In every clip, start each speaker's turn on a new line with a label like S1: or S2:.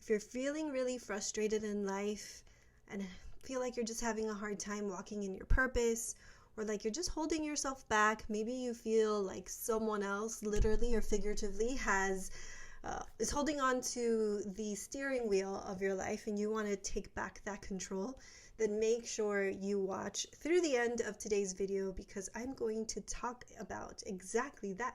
S1: If you're feeling really frustrated in life and feel like you're just having a hard time walking in your purpose, or like you're just holding yourself back, maybe you feel like someone else, literally or figuratively, is holding on to the steering wheel of your life and you want to take back that control, then make sure you watch through the end of today's video because I'm going to talk about exactly that.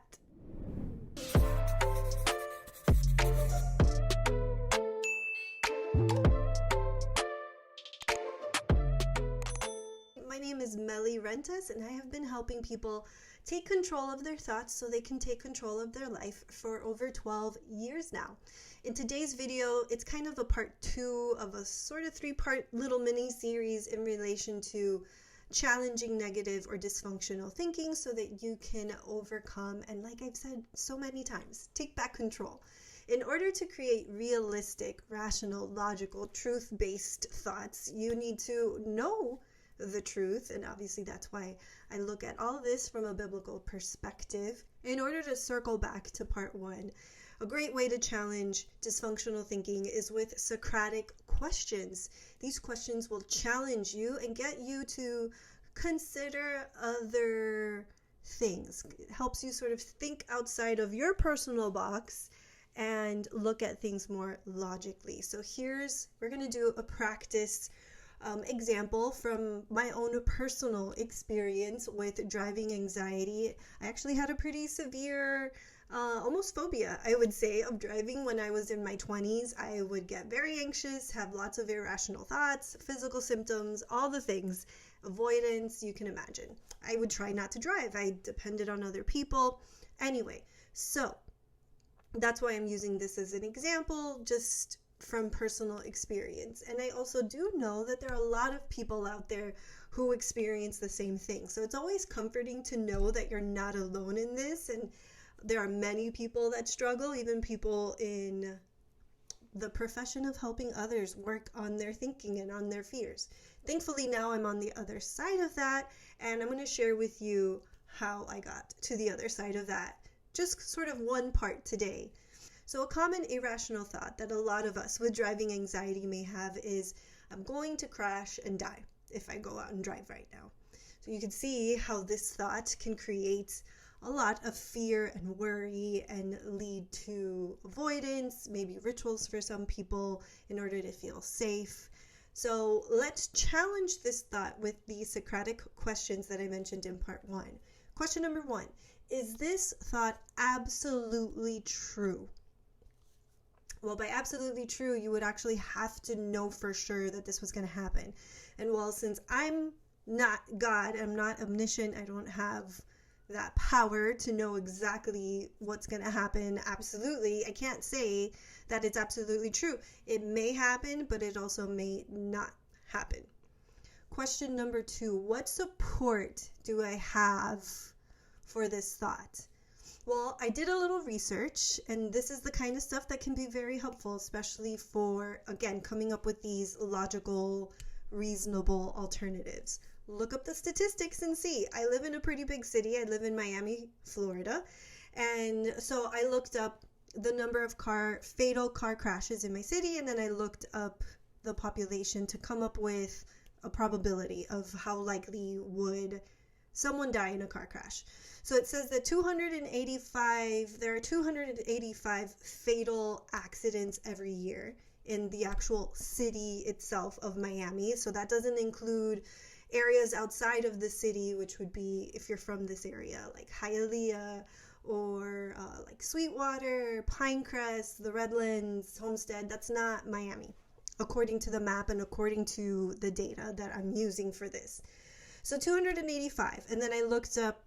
S1: My name is Melly Rentas, and I have been helping people take control of their thoughts so they can take control of their life for over 12 years now. In today's video, it's kind of a part 2 of a sort of 3-part little mini series in relation to challenging negative or dysfunctional thinking so that you can overcome and, like I've said so many times, take back control. In order to create realistic, rational, logical, truth-based thoughts, you need to know the truth, and obviously that's why I look at all of this from a biblical perspective. In order to circle back to part 1, a great way to challenge dysfunctional thinking is with Socratic questions. These questions will challenge you and get you to consider other things. It helps you sort of think outside of your personal box and look at things more logically. So we're going to do a practice example from my own personal experience with driving anxiety. I actually had a pretty severe, almost phobia, I would say, of driving when I was in my 20s. I would get very anxious, have lots of irrational thoughts, physical symptoms, all the things, avoidance, you can imagine. I would try not to drive. I depended on other people. Anyway, so that's why I'm using this as an example, just from personal experience. And I also do know that there are a lot of people out there who experience the same thing. So it's always comforting to know that you're not alone in this. And there are many people that struggle, even people in the profession of helping others work on their thinking and on their fears. Thankfully, now I'm on the other side of that, and I'm going to share with you how I got to the other side of that. Just sort of one part today. So a common irrational thought that a lot of us with driving anxiety may have is, I'm going to crash and die if I go out and drive right now. So you can see how this thought can create a lot of fear and worry and lead to avoidance, maybe rituals for some people in order to feel safe. So let's challenge this thought with the Socratic questions that I mentioned in part 1. Question number 1, is this thought absolutely true? Well, by absolutely true, you would actually have to know for sure that this was going to happen. And well, since I'm not God, I'm not omniscient, I don't have that power to know exactly what's going to happen absolutely, I can't say that it's absolutely true. It may happen, but it also may not happen. Question number 2, what support do I have for this thought? Well, I did a little research, and this is the kind of stuff that can be very helpful, especially for, again, coming up with these logical, reasonable alternatives. Look up the statistics and see. I live in a pretty big city. I live in Miami, Florida, and so I looked up the number of fatal car crashes in my city, and then I looked up the population to come up with a probability of how likely would someone die in a car crash. So it says that there are 285 fatal accidents every year in the actual city itself of Miami. So that doesn't include areas outside of the city, which would be, if you're from this area, like Hialeah or like Sweetwater, Pinecrest, the Redlands, Homestead. That's not Miami, according to the map and according to the data that I'm using for this. So 285, and then I looked up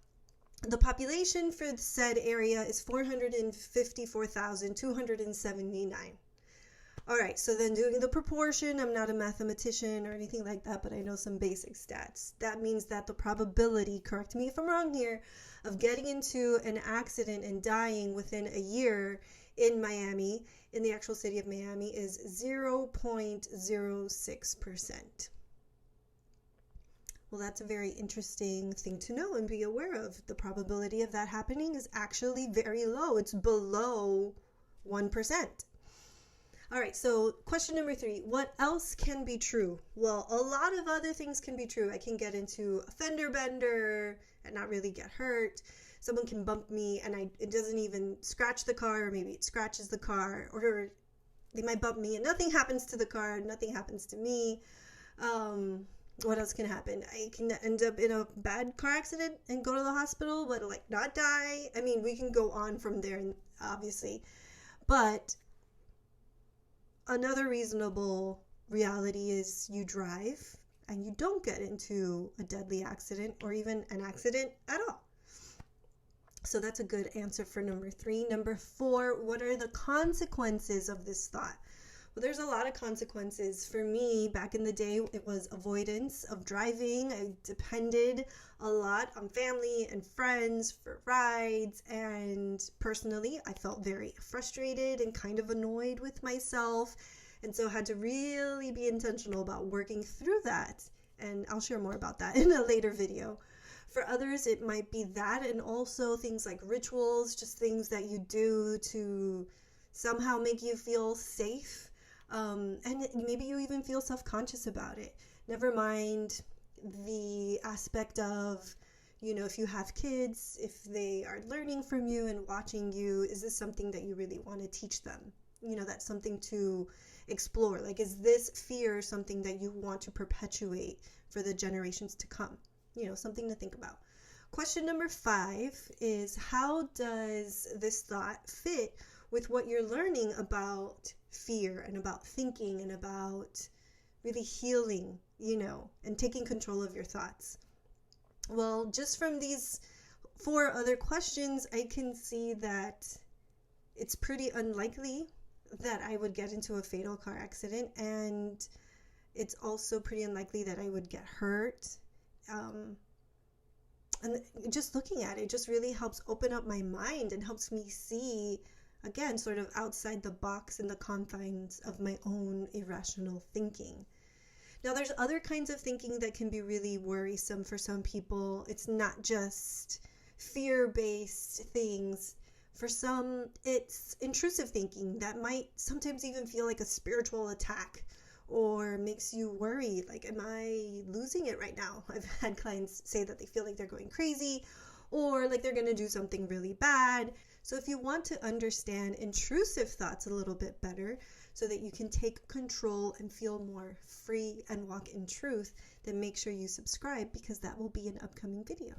S1: the population for the said area is 454,279. All right, so then doing the proportion, I'm not a mathematician or anything like that, but I know some basic stats. That means that the probability, correct me if I'm wrong here, of getting into an accident and dying within a year in Miami, in the actual city of Miami, is 0.06%. Well, that's a very interesting thing to know and be aware of. The probability of that happening is actually very low. It's below 1%. All right, so question number 3, what else can be true? Well, a lot of other things can be true. I can get into a fender bender and not really get hurt. Someone can bump me and it doesn't even scratch the car, or maybe it scratches the car, or they might bump me and nothing happens to the car, nothing happens to me. What else can happen? I can end up in a bad car accident and go to the hospital, but like not die. I mean, we can go on from there, obviously. But another reasonable reality is you drive and you don't get into a deadly accident or even an accident at all. So that's a good answer for number 3. Number 4, what are the consequences of this thought? Well, there's a lot of consequences. For me, back in the day, it was avoidance of driving. I depended a lot on family and friends for rides, and personally, I felt very frustrated and kind of annoyed with myself, and so had to really be intentional about working through that, and I'll share more about that in a later video. For others, it might be that, and also things like rituals, just things that you do to somehow make you feel safe. And maybe you even feel self-conscious about it. Never mind the aspect of, if you have kids, if they are learning from you and watching you, is this something that you really want to teach them? That's something to explore. Like, is this fear something that you want to perpetuate for the generations to come? Something to think about. Question number 5 is, how does this thought fit with what you're learning about fear and about thinking and about really healing, and taking control of your thoughts? Well, just from these 4 other questions, I can see that it's pretty unlikely that I would get into a fatal car accident, and it's also pretty unlikely that I would get hurt. And just looking at it just really helps open up my mind and helps me see, again, sort of outside the box and the confines of my own irrational thinking. Now, there's other kinds of thinking that can be really worrisome for some people. It's not just fear-based things. For some, it's intrusive thinking that might sometimes even feel like a spiritual attack, or makes you worry, like, am I losing it right now? I've had clients say that they feel like they're going crazy, or like they're going to do something really bad. So if you want to understand intrusive thoughts a little bit better, so that you can take control and feel more free and walk in truth, then make sure you subscribe, because that will be an upcoming video.